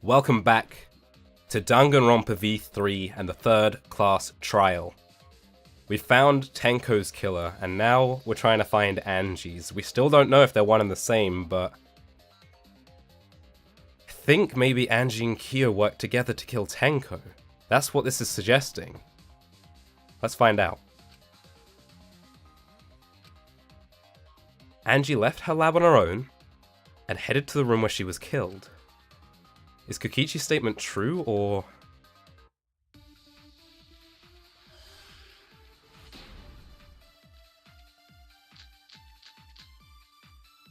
Welcome back to Danganronpa V3 and the third class trial. We found Tenko's killer, and now we're trying to find Angie's. We still don't know if they're one and the same, but I think maybe Angie and Kyo worked together to kill Tenko. That's what this is suggesting. Let's find out. Angie left her lab on her own and headed to the room where she was killed. Is Kokichi's statement true, or...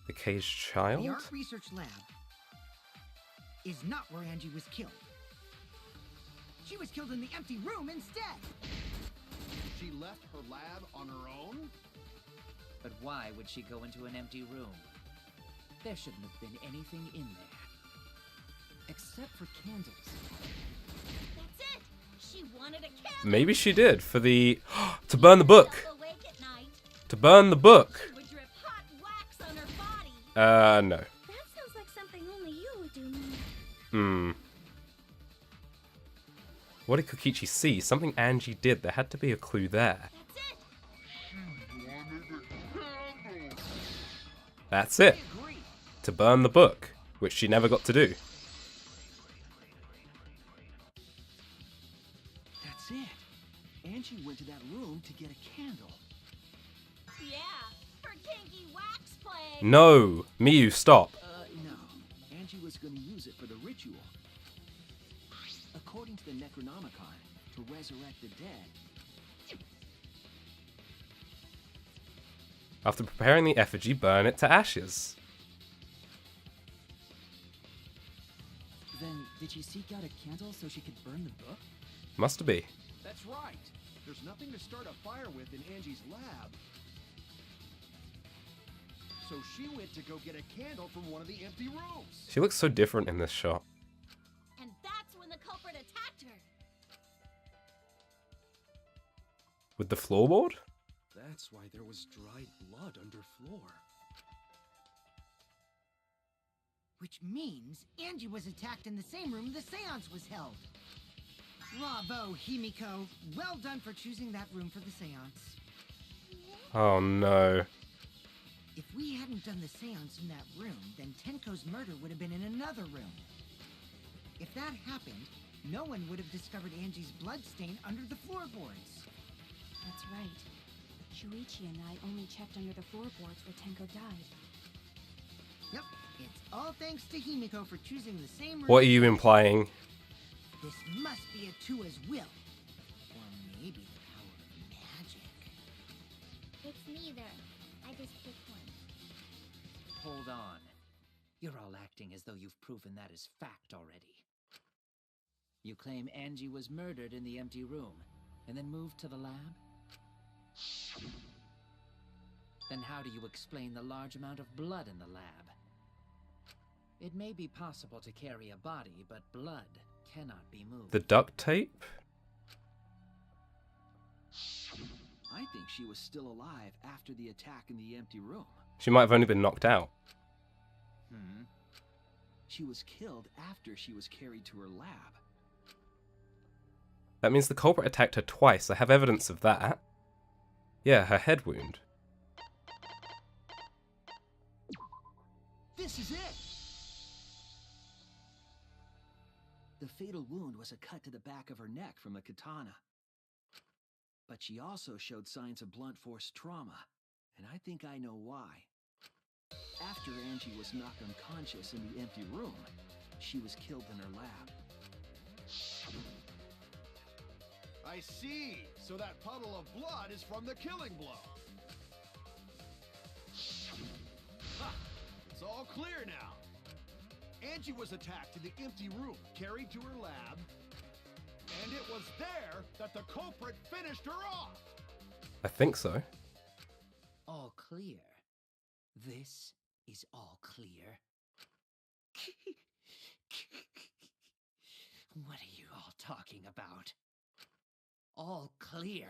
The caged child? The art research lab is not where Angie was killed. She was killed in the empty room instead. She left her lab on her own? But why would she go into an empty room? There shouldn't have been anything in there. Except for candles. That's it! She wanted a candle! Maybe she did, for the... to burn the book! Awake at night. To burn the book! She would drip hot wax on her body. No. That sounds like something only you would do, Mia. What did Kokichi see? Something Angie did. There had to be a clue there. That's it! That's it. To burn the book, which she never got to do. That's it. Angie went to that room to get a candle. Yeah, her kinky wax play! No! Miyu, stop. No. Angie was going to use it for the ritual. According to the Necronomicon, to resurrect the dead. After preparing the effigy, burn it to ashes. Then, did she seek out a candle so she could burn the book? Must be. That's right. There's nothing to start a fire with in Angie's lab. So she went to go get a candle from one of the empty rooms. She looks so different in this shot. And that's when the culprit attacked her. With the floorboard? That's why there was dried blood under floor. Which means Angie was attacked in the same room the seance was held. Bravo, Himiko. Well done for choosing that room for the seance. Oh no. If we hadn't done the seance in that room, then Tenko's murder would have been in another room. If that happened, no one would have discovered Angie's blood stain under the floorboards. That's right. Shuichi and I only checked under the floorboards where Tenko died. Yep, it's all thanks to Himiko for choosing the same room. What are you implying? This must be a Tua's will. Or maybe the power of magic. It's neither. I just picked one. Hold on. You're all acting as though you've proven that as fact already. You claim Angie was murdered in the empty room, and then moved to the lab? Then how do you explain the large amount of blood in the lab? It may be possible to carry a body, but blood cannot be moved. The duct tape? I think she was still alive after the attack in the empty room. She might have only been knocked out. She was killed after she was carried to her lab. That means the culprit attacked her twice. I have evidence of that. Yeah, her head wound. This is it! The fatal wound was a cut to the back of her neck from a katana. But she also showed signs of blunt force trauma, and I think I know why. After Angie was knocked unconscious in the empty room, she was killed in her lab. I see! So that puddle of blood is from the killing blow. Ha! It's all clear now. Angie was attacked in the empty room, carried to her lab, and it was there that the culprit finished her off. I think so. All clear. This is all clear. What are you all talking about? All clear?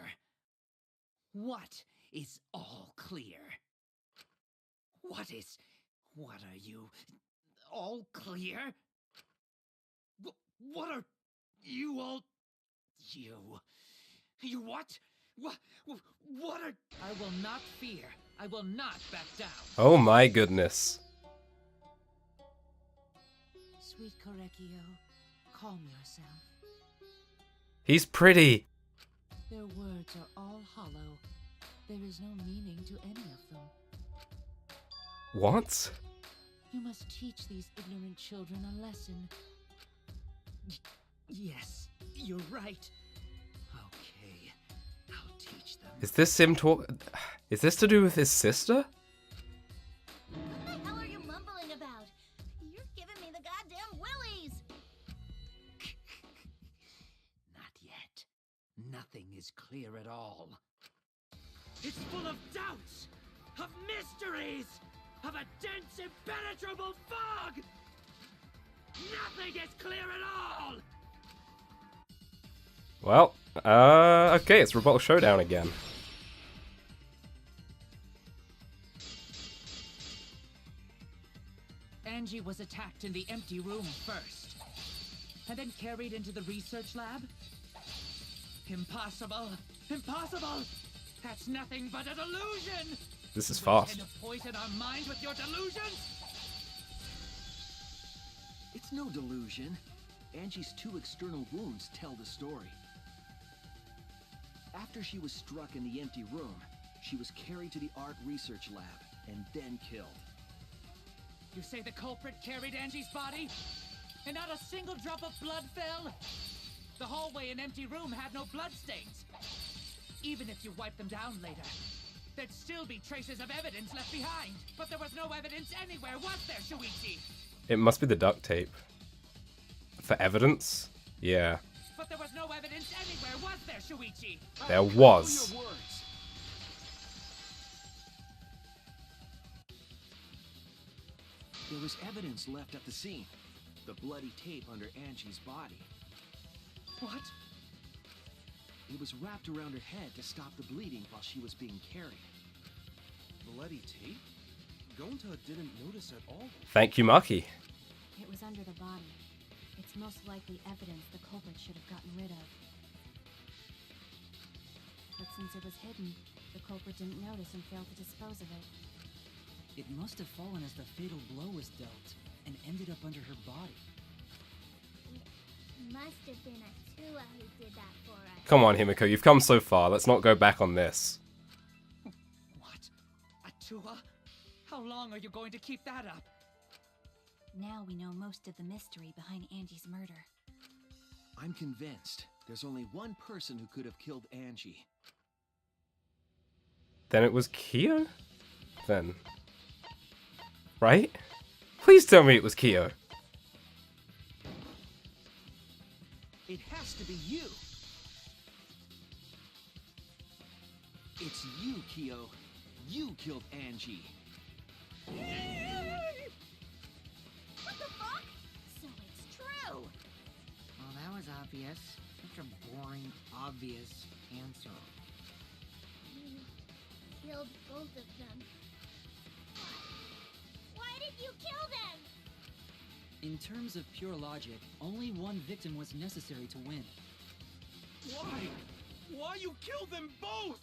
What is all clear? What are you? All clear? What are you all... You what? What are... I will not fear. I will not back down. Oh my goodness. Sweet Korekio, calm yourself. He's pretty. Their words are all hollow. There is no meaning to any of them. What? You must teach these ignorant children a lesson. Yes, you're right. Okay, I'll teach them. Is this him talk? Is this to do with his sister? What the hell are you mumbling about? You're giving me the goddamn willies! Not yet. Nothing is clear at all. It's full of doubts, of mysteries, of a dense, impenetrable fog! Nothing is clear at all! Well, okay, it's Rebuttal Showdown again. Angie was attacked in the empty room first, and then carried into the research lab? Impossible! Impossible! That's nothing but a delusion! This is You fast. intend to poison our minds with your delusions? It's no delusion. Angie's 2 external wounds tell the story. After she was struck in the empty room, she was carried to the art research lab and then killed. You say the culprit carried Angie's body? And not a single drop of blood fell? The hallway and empty room had no bloodstains. Even if you wipe them down later, there'd still be traces of evidence left behind. But there was no evidence anywhere, was there, Shuichi? It must be the duct tape. For evidence? Yeah, But there was no evidence anywhere, was there, Shuichi? there was. Your words. There was evidence left at the scene. The bloody tape under Angie's body. What? It was wrapped around her head to stop the bleeding while she was being carried. Bloody tape? Gonta didn't notice at all. Thank you, Maki. It was under the body. It's most likely evidence the culprit should have gotten rid of. But since it was hidden, the culprit didn't notice and failed to dispose of it. It must have fallen as the fatal blow was dealt, and ended up under her body. It must have been Atua who did that for us. Come on, Himiko, you've come so far. Let's not go back on this. What? Atua? How long are you going to keep that up? Now we know most of the mystery behind Angie's murder. I'm convinced there's only one person who could have killed Angie. Then it was Kyo? Then. Right? Please tell me it was Kyo. It has to be you. It's you, Kyo. You killed Angie. What the fuck? So it's true! Well, that was obvious. Such a boring, obvious answer. You killed both of them. Why did you kill them? In terms of pure logic, only one victim was necessary to win. Why? Why you killed them both?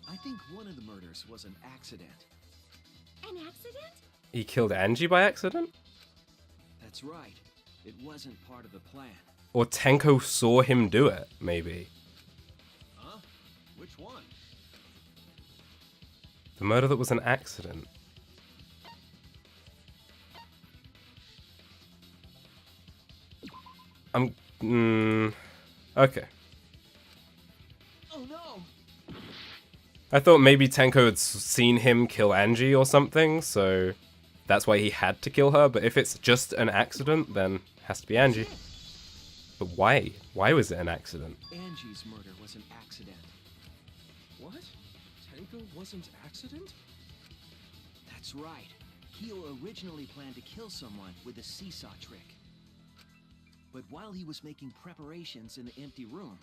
I think one of the murders was an accident. An accident? He killed Angie by accident? That's right. It wasn't part of the plan. Or Tenko saw him do it, maybe. Huh? Which one? The murder that was an accident. Okay. Oh no! I thought maybe Tenko had seen him kill Angie or something, so that's why he had to kill her. But if it's just an accident, then it has to be Angie. But why? Why was it an accident? Angie's murder was an accident. What? Tenko wasn't accident? That's right. Kyo originally planned to kill someone with a seesaw trick. But while he was making preparations in the empty room,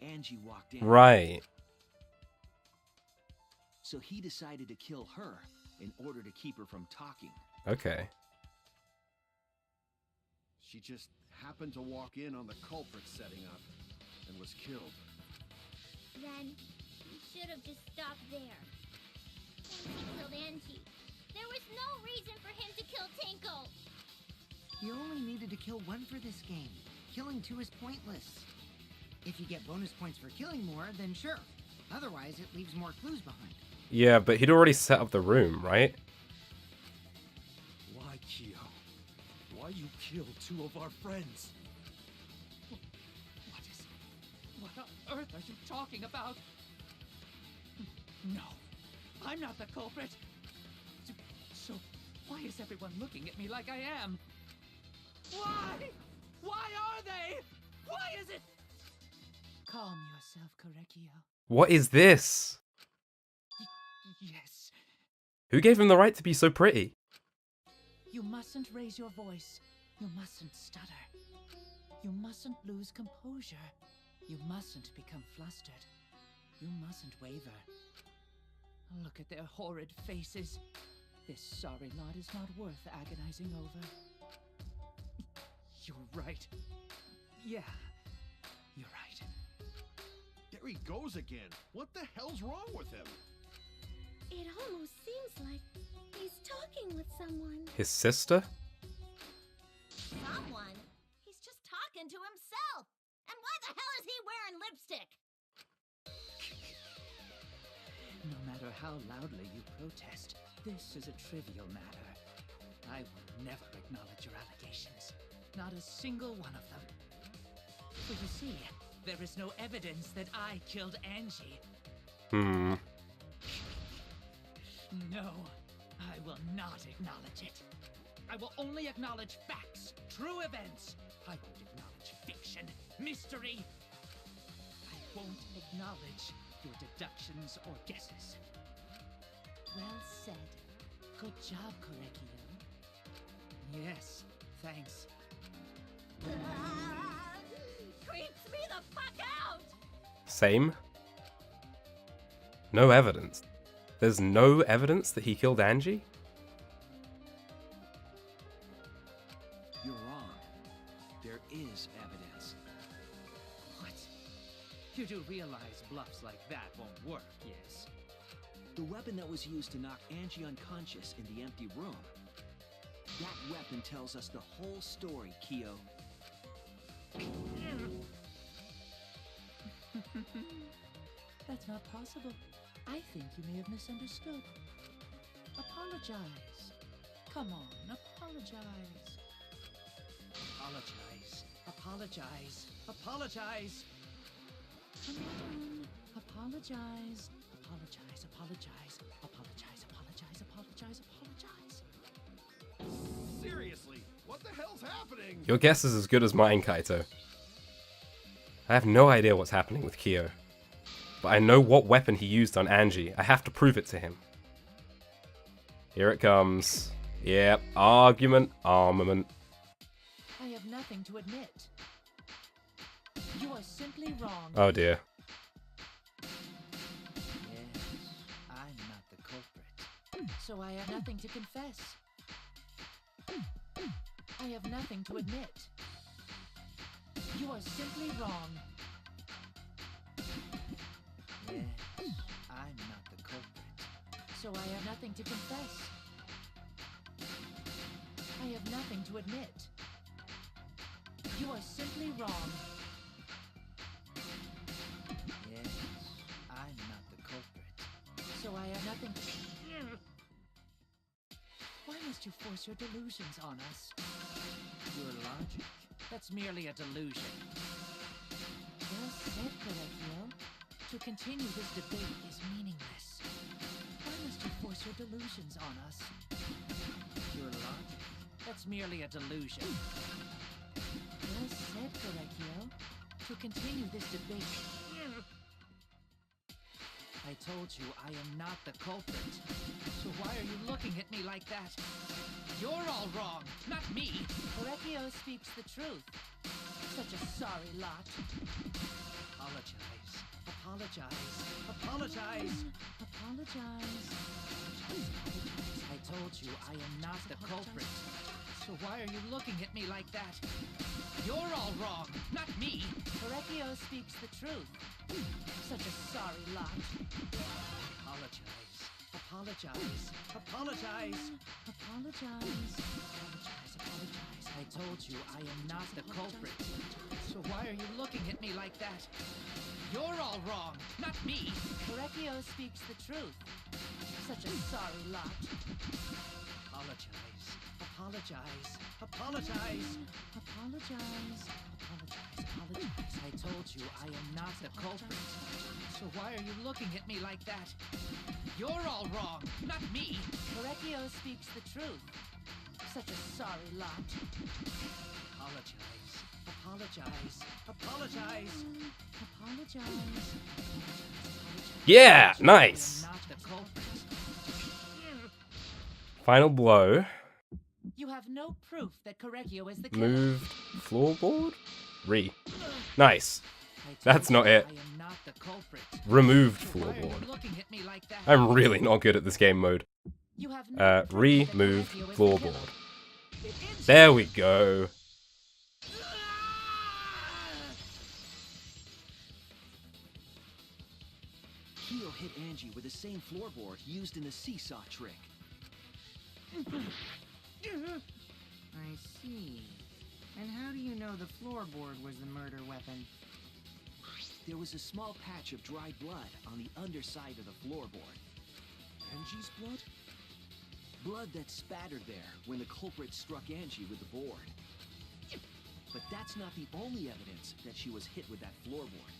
Angie walked in. Right. So he decided to kill her in order to keep her from talking. Okay. She just happened to walk in on the culprit setting up and was killed. Then you should have just stopped there. Once he killed Angie, there was no reason for him to kill Tinko. You only needed to kill one for this game. Killing two is pointless. If you get bonus points for killing more, then sure. Otherwise, it leaves more clues behind. Yeah, but he'd already set up the room, right? Why, Kyo? Why you killed two of our friends? What on earth are you talking about? No, I'm not the culprit. So why is everyone looking at me like I am? Why? Why are they? Why is it? Calm yourself, Korekio. What is this? Yes. Who gave him the right to be so pretty? You mustn't raise your voice. You mustn't stutter. You mustn't lose composure. You mustn't become flustered. You mustn't waver. Look at their horrid faces. This sorry lot is not worth agonizing over. You're right. Yeah, you're right. There he goes again. What the hell's wrong with him? It almost seems like he's talking with someone. His sister? Someone? He's just talking to himself. And why the hell is he wearing lipstick? No matter how loudly you protest, this is a trivial matter. I will never acknowledge your allegations. Not a single one of them. For you see, there is no evidence that I killed Angie. No, I will not acknowledge it. I will only acknowledge facts, true events. I won't acknowledge fiction, mystery. I won't acknowledge your deductions or guesses. Well said. Good job, Korekio. Yes, thanks. Creeps me the fuck out! Same. No evidence. There's no evidence that he killed Angie? You're wrong. There is evidence. What? You do realize bluffs like that won't work, yes? The weapon that was used to knock Angie unconscious in the empty room. That weapon tells us the whole story, Kyo. That's not possible. I think you may have misunderstood. Apologize. Come on, apologize. Apologize. Apologize. Apologize. Come on. Apologize. Apologize. Apologize. Apologize. Apologize. Apologize. Apologize. Seriously, what the hell's happening? Your guess is as good as mine, Kaito. I have no idea what's happening with Kyo. But I know what weapon he used on Angie. I have to prove it to him. Here it comes. Yep, argument, armament. I have nothing to admit. You are simply wrong. Oh dear. Yes, I'm not the culprit. So I have nothing to confess. I have nothing to admit. You are simply wrong. Yes, I'm not the culprit. So I have nothing to confess. I have nothing to admit. You are simply wrong. Yes, I'm not the culprit. So I have nothing to... Why must you force your delusions on us? Your logic? That's merely a delusion. Well said, Korekio. To continue this debate is meaningless. Why must you force your delusions on us? Your logic? That's merely a delusion. Well said, Korekio. To continue this debate... I told you I am not the culprit. So why are you looking at me like that? You're all wrong, not me. Korekio speaks the truth. Such a sorry lot. Apologize. Apologize. Apologize. Apologize. I told you I am not the culprit. So why are you looking at me like that? You're all wrong, not me. Correcchio speaks the truth. Such a sorry lot. Apologize. Apologize. Apologize. Apologize. Apologize. Apologize. I told you I am not the culprit. So why are you looking at me like that? You're all wrong, not me. Correcchio speaks the truth. Such a sorry lot. Apologize. Apologize. Apologize. Apologize. Apologize. Apologize. I told you I am not the culprit. So why are you looking at me like that? You're all wrong, not me. Correcchio speaks the truth. Such a sorry lot. Apologize. Apologize. Apologize. Apologize. Yeah, nice. I am not the culprit. Final blow. You have no proof that Correcchio is the Moved floorboard? Nice. I told That's not you it. I am not the culprit. Removed So why are you floorboard. looking at me like that? I'm really not good at this game mode. You have no proof that Removed Correcchio is the floorboard. killer. There we go. Keo hit Angie with the same floorboard used in the seesaw trick. I see. And how do you know the floorboard was the murder weapon? There was a small patch of dried blood on the underside of the floorboard. Angie's blood? Blood that spattered there when the culprit struck Angie with the board. But that's not the only evidence that she was hit with that floorboard.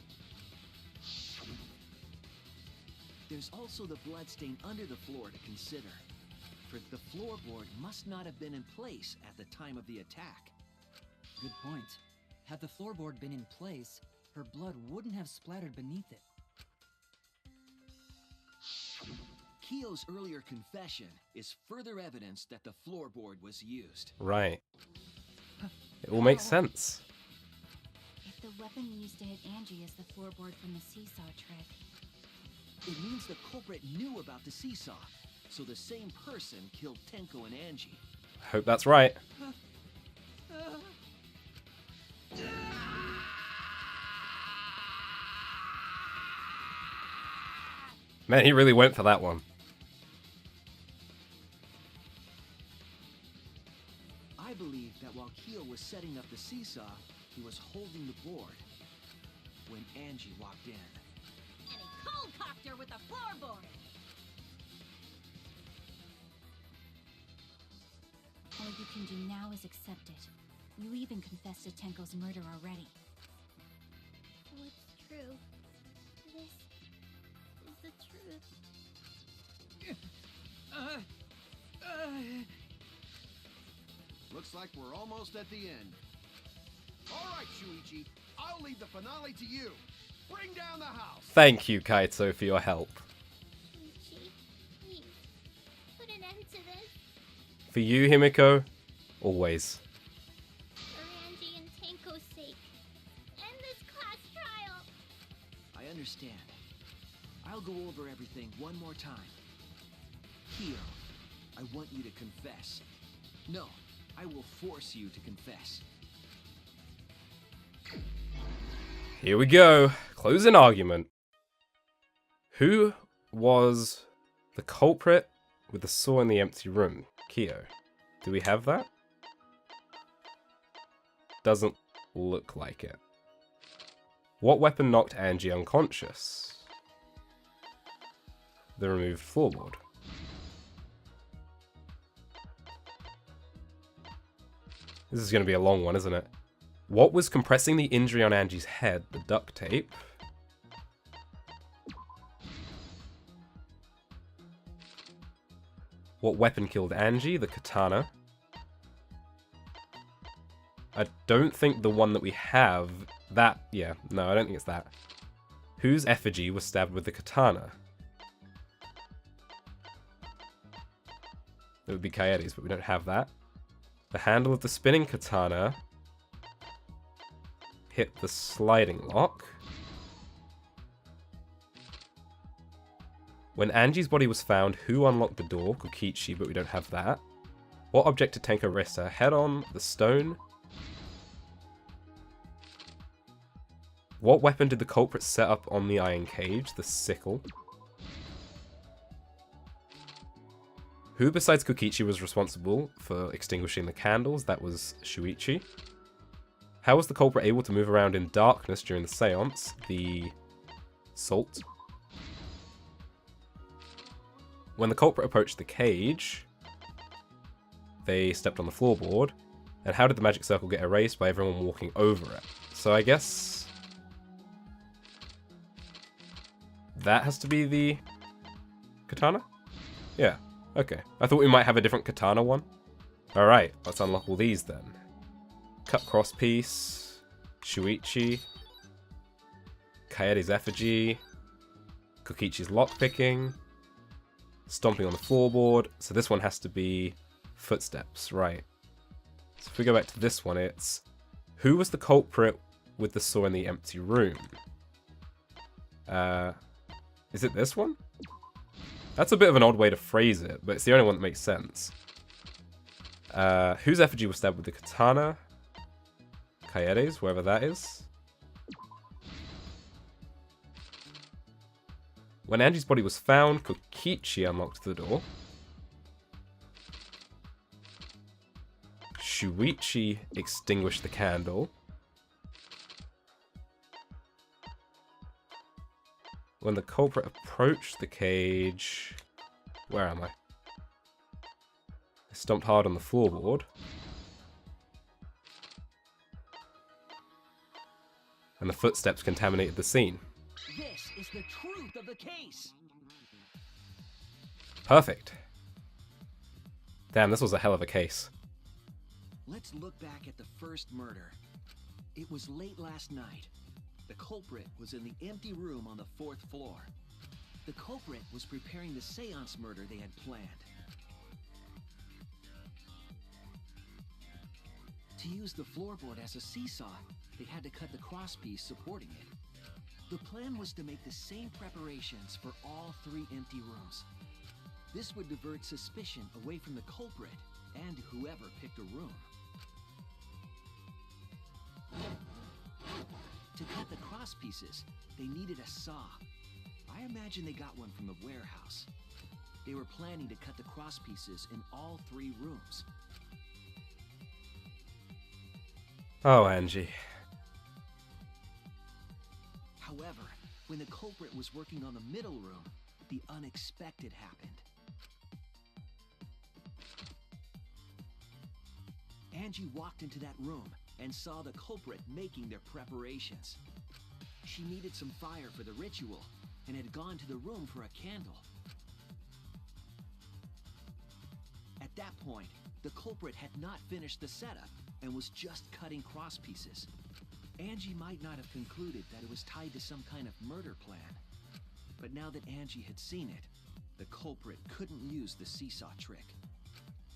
There's also the bloodstain under the floor to consider. For the floorboard must not have been in place at the time of the attack. Good point. Had the floorboard been in place, her blood wouldn't have splattered beneath it. Keo's earlier confession is further evidence that the floorboard was used. Right. It all makes sense. If the weapon used to hit Angie is the floorboard from the seesaw trick, It means the culprit knew about the seesaw, so the same person killed Tenko and Angie. Hope that's right. Man, he really went for that one. I believe that while Keo was setting up the seesaw, he was holding the board when Angie walked in. And he cold-cocked her with the floorboard. all you can do now is accept it. You even confessed to Tenko's murder already. So it's true. This is the truth. Looks like we're almost at the end. All right, Shuichi, I'll leave the finale to you. Bring down the house. Thank you, Kaito, for your help. Ichi, please, put an end to this. For you, Himiko, always. For Angie and Tenko's sake. End this class trial. I understand. I'll go over everything one more time. Keo, I want you to confess. No, I will force you to confess. Here we go. Closing argument. Who was the culprit with the saw in the empty room? Keo. Do we have that? Doesn't look like it. What weapon knocked Angie unconscious? The removed floorboard. This is going to be a long one, isn't it? What was compressing the injury on Angie's head? The duct tape. What weapon killed Angie? The katana. I don't think the one that we have... That... Yeah, no, I don't think it's that. Whose effigy was stabbed with the katana? It would be Kaede's, but we don't have that. The handle of the spinning katana hit the sliding lock. When Angie's body was found, who unlocked the door? Kokichi, but we don't have that. What object did Tenko rest her head on? The stone? What weapon did the culprit set up on the iron cage? The sickle. Who besides Kokichi was responsible for extinguishing the candles? That was Shuichi. How was the culprit able to move around in darkness during the seance? The salt. When the culprit approached the cage, they stepped on the floorboard. And how did the magic circle get erased? By everyone walking over it. So I guess that has to be the katana? Yeah, okay. I thought we might have a different katana one. Alright, let's unlock all these then. Cut crosspiece, Shuichi, Kaede's effigy, Kokichi's lockpicking, stomping on the floorboard. So this one has to be footsteps, right. So if we go back to this one, it's who was the culprit with the saw in the empty room? Is it this one? That's a bit of an odd way to phrase it, but it's the only one that makes sense. Whose effigy was stabbed with the katana? Kaede's, wherever that is. When Angie's body was found, Kokichi unlocked the door. Shuichi extinguished the candle. When the culprit approached the cage... Where am I? I stomped hard on the floorboard. And the footsteps contaminated the scene. This is the truth of the case. Perfect. Damn, this was a hell of a case. Let's look back at the first murder. It was late last night. The culprit was in the empty room on the 4th floor. The culprit was preparing the seance murder they had planned. To use the floorboard as a seesaw, they had to cut the crosspiece supporting it. The plan was to make the same preparations for all 3 empty rooms. This would divert suspicion away from the culprit and whoever picked a room. To cut the crosspieces, they needed a saw. I imagine they got one from the warehouse. They were planning to cut the crosspieces in all 3 rooms. Oh, Angie. However, when the culprit was working on the middle room, the unexpected happened. Angie walked into that room and saw the culprit making their preparations. She needed some fire for the ritual and had gone to the room for a candle. At that point, the culprit had not finished the setup and was just cutting crosspieces. Angie might not have concluded that it was tied to some kind of murder plan. But now that Angie had seen it, the culprit couldn't use the seesaw trick.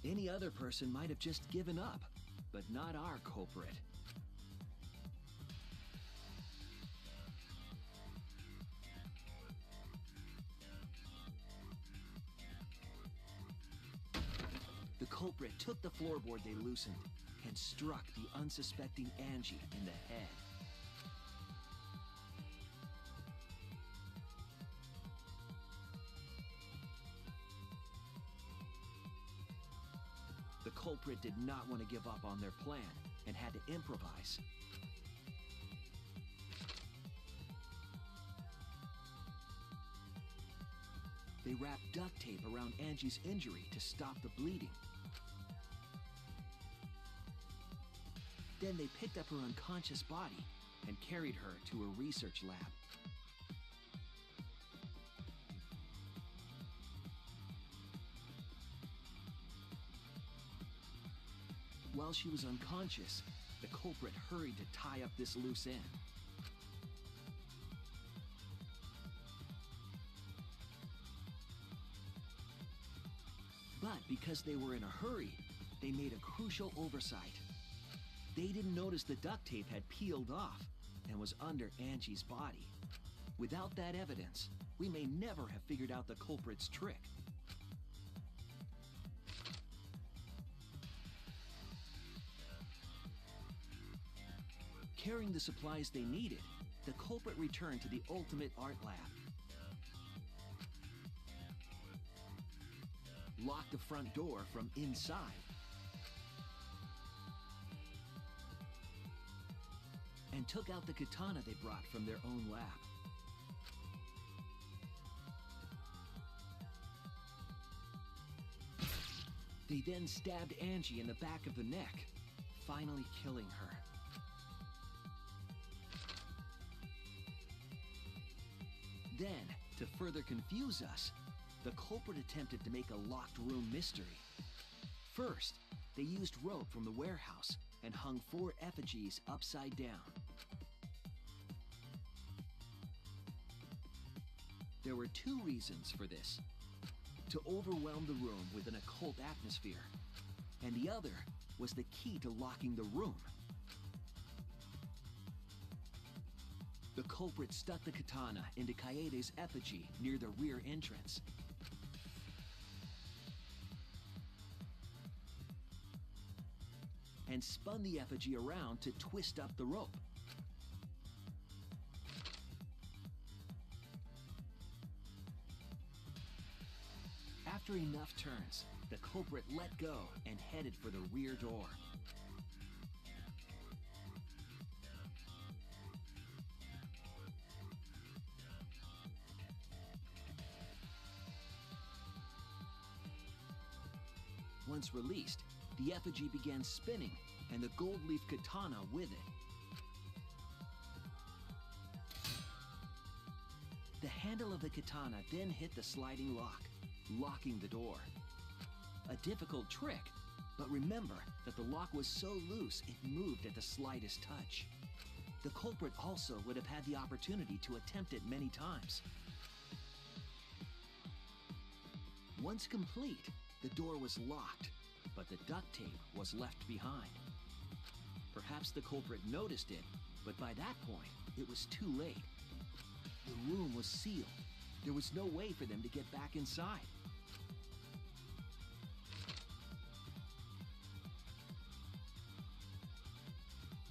Any other person might have just given up, but not our culprit. The culprit took the floorboard they loosened and struck the unsuspecting Angie in the head. The culprit did not want to give up on their plan and had to improvise. They wrapped duct tape around Angie's injury to stop the bleeding. Then they picked up her unconscious body and carried her to a research lab. While she was unconscious, the culprit hurried to tie up this loose end. But because they were in a hurry, they made a crucial oversight. They didn't notice the duct tape had peeled off and was under Angie's body. Without that evidence, we may never have figured out the culprit's trick. Carrying the supplies they needed, the culprit returned to the ultimate art lab. Locked the front door from inside. And took out the katana they brought from their own lab. They then stabbed Angie in the back of the neck, finally killing her. Then, to further confuse us, the culprit attempted to make a locked room mystery. First, they used rope from the warehouse and hung 4 effigies upside down. There were 2 reasons for this: to overwhelm the room with an occult atmosphere, and the other was the key to locking the room. The culprit stuck the katana into Kaede's effigy near the rear entrance. And spun the effigy around to twist up the rope. After enough turns, the culprit let go and headed for the rear door. Once released, the effigy began spinning, and the gold leaf katana with it. The handle of the katana then hit the sliding lock, locking the door. A difficult trick, but remember that the lock was so loose it moved at the slightest touch. The culprit also would have had the opportunity to attempt it many times. Once complete, the door was locked, but the duct tape was left behind. Perhaps the culprit noticed it, but by that point, it was too late. The room was sealed. There was no way for them to get back inside.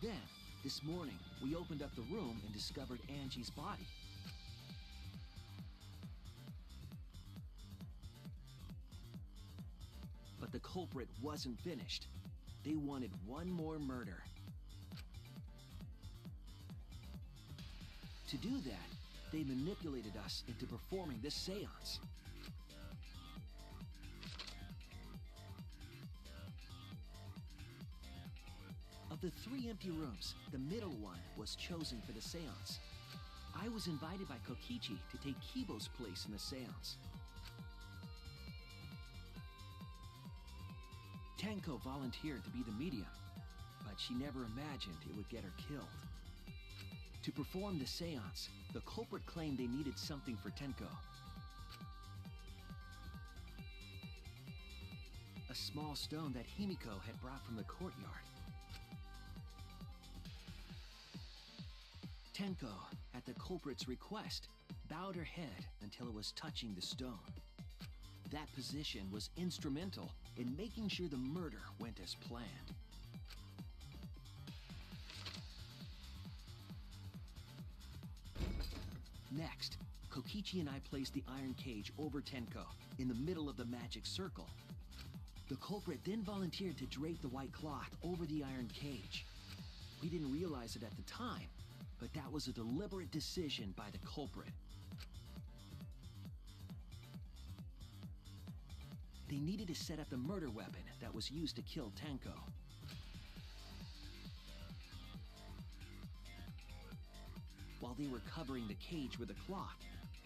Then, this morning, we opened up the room and discovered Angie's body. But the culprit wasn't finished. They wanted one more murder. To do that, they manipulated us into performing this seance. Of the 3 empty rooms, the middle one was chosen for the seance. I was invited by Kokichi to take Kibo's place in the seance. Tenko volunteered to be the medium, but she never imagined it would get her killed. To perform the seance, the culprit claimed they needed something for Tenko. A small stone that Himiko had brought from the courtyard. Tenko, at the culprit's request, bowed her head until it was touching the stone. That position was instrumental in making sure the murder went as planned. Next, Kokichi and I placed the iron cage over Tenko, in the middle of the magic circle. The culprit then volunteered to drape the white cloth over the iron cage. We didn't realize it at the time, but that was a deliberate decision by the culprit. They needed to set up the murder weapon that was used to kill Tenko. While they were covering the cage with a cloth,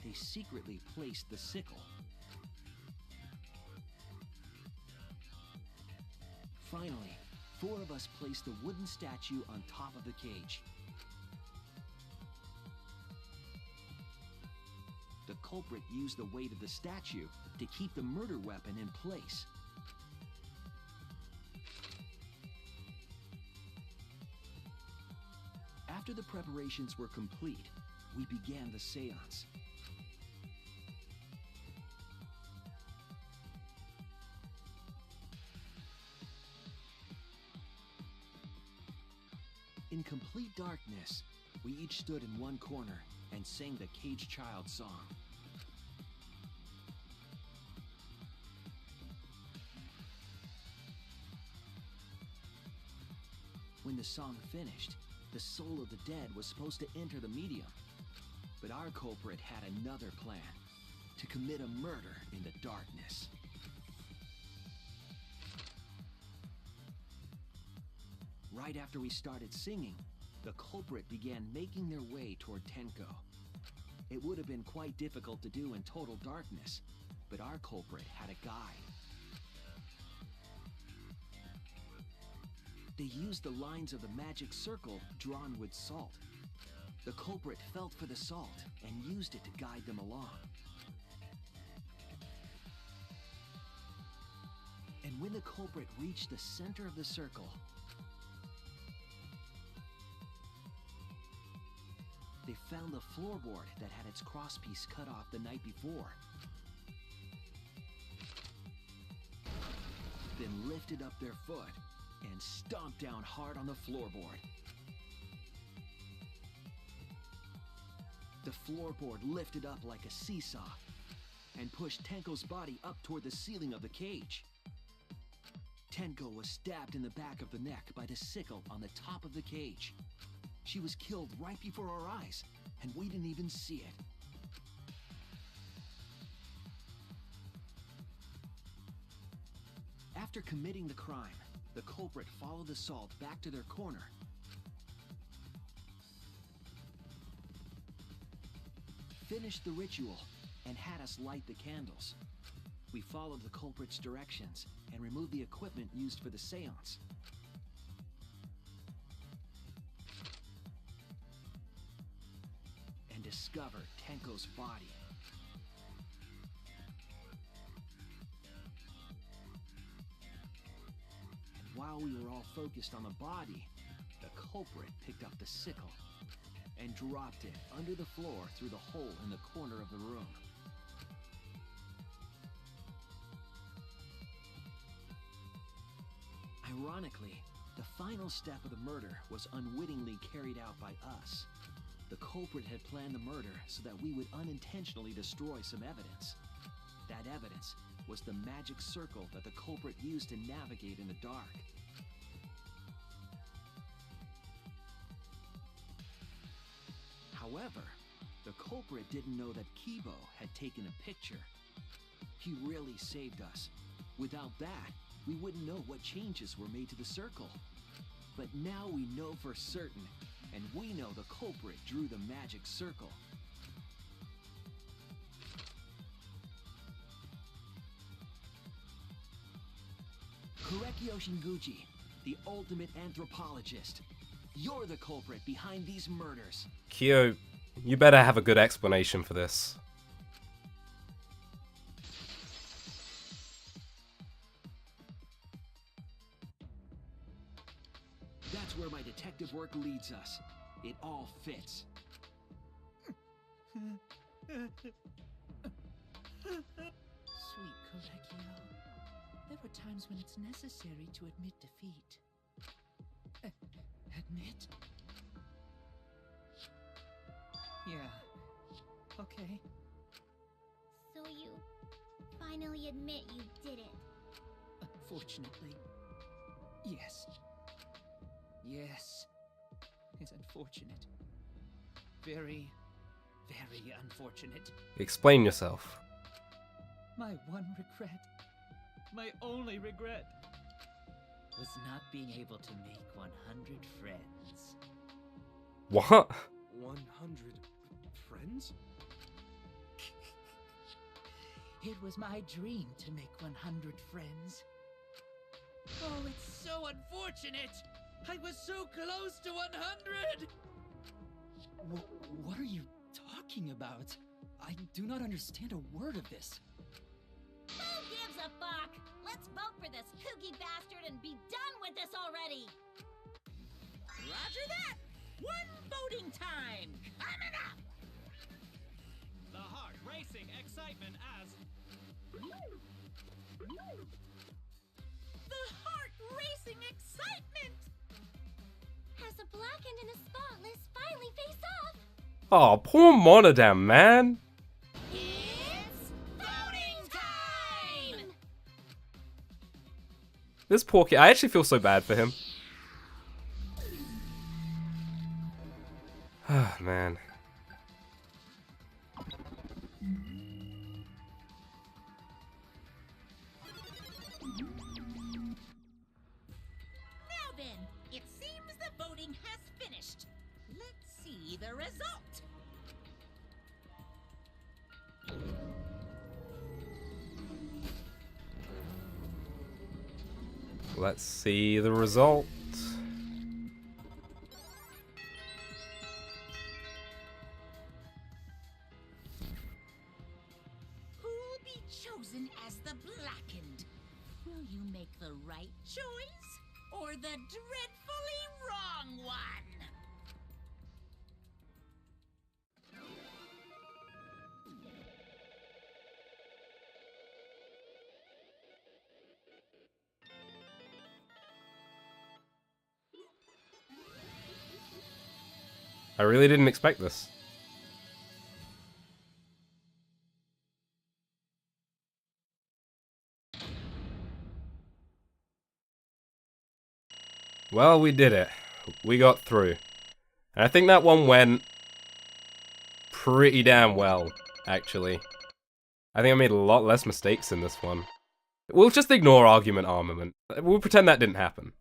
they secretly placed the sickle. Finally, 4 of us placed the wooden statue on top of the cage. The culprit used the weight of the statue to keep the murder weapon in place. After the preparations were complete, we began the seance. In complete darkness, we each stood in one corner and sang the Caged Child song. When the song finished, the soul of the dead was supposed to enter the medium. But our culprit had another plan, to commit a murder in the darkness. Right after we started singing, the culprit began making their way toward Tenko. It would have been quite difficult to do in total darkness, but our culprit had a guide. They used the lines of the magic circle drawn with salt. The culprit felt for the salt and used it to guide them along. And when the culprit reached the center of the circle, they found the floorboard that had its crosspiece cut off the night before. Then lifted up their foot and stomped down hard on the floorboard. The floorboard lifted up like a seesaw and pushed Tenko's body up toward the ceiling of the cage. Tenko was stabbed in the back of the neck by the sickle on the top of the cage. She was killed right before our eyes, and we didn't even see it. After committing the crime, the culprit followed the salt back to their corner. Finished the ritual and had us light the candles. We followed the culprit's directions and removed the equipment used for the seance. And discovered Tenko's body. And while we were all focused on the body, the culprit picked up the sickle and dropped it under the floor through the hole in the corner of the room. Ironically, the final step of the murder was unwittingly carried out by us. The culprit had planned the murder so that we would unintentionally destroy some evidence. That evidence was the magic circle that the culprit used to navigate in the dark. However, the culprit didn't know that Kibo had taken a picture. He really saved us. Without that, we wouldn't know what changes were made to the circle. But now we know for certain, and we know the culprit drew the magic circle. Korekio Shinguchi, the ultimate anthropologist. You're the culprit behind these murders. Kyo, you better have a good explanation for this. That's where my detective work leads us. It all fits. Sweet Korekio. There were times when it's necessary to admit defeat. Admit? Yeah. Okay. So you finally admit you did it. Unfortunately. Yes. Yes. It's unfortunate. Very, very unfortunate. Explain yourself. My one regret, my only regret, was not being able to make 100 friends. What? 100 friends? It was my dream to make 100 friends. Oh, it's so unfortunate! I was so close to 100! What are you talking about? I do not understand a word of this. Who gives a fuck? Let's vote for this kooky bastard and be done with this already! Roger that! One voting time! Coming up! The heart racing excitement as... The heart racing excitement! as the blackened and the spotless finally face off. Oh, poor Monodam, man. It's voting time! This poor kid. I actually feel so bad for him. Ah, man. Now then, it seems the voting has finished. Let's see the result. Let's see the result. Who'll be chosen as the blackened? Will you make the right choice or the dreadfully wrong one? I really didn't expect this. Well, we did it. We got through. And I think that one went pretty damn well, actually. I think I made a lot less mistakes in this one. We'll just ignore argument armament. We'll pretend that didn't happen.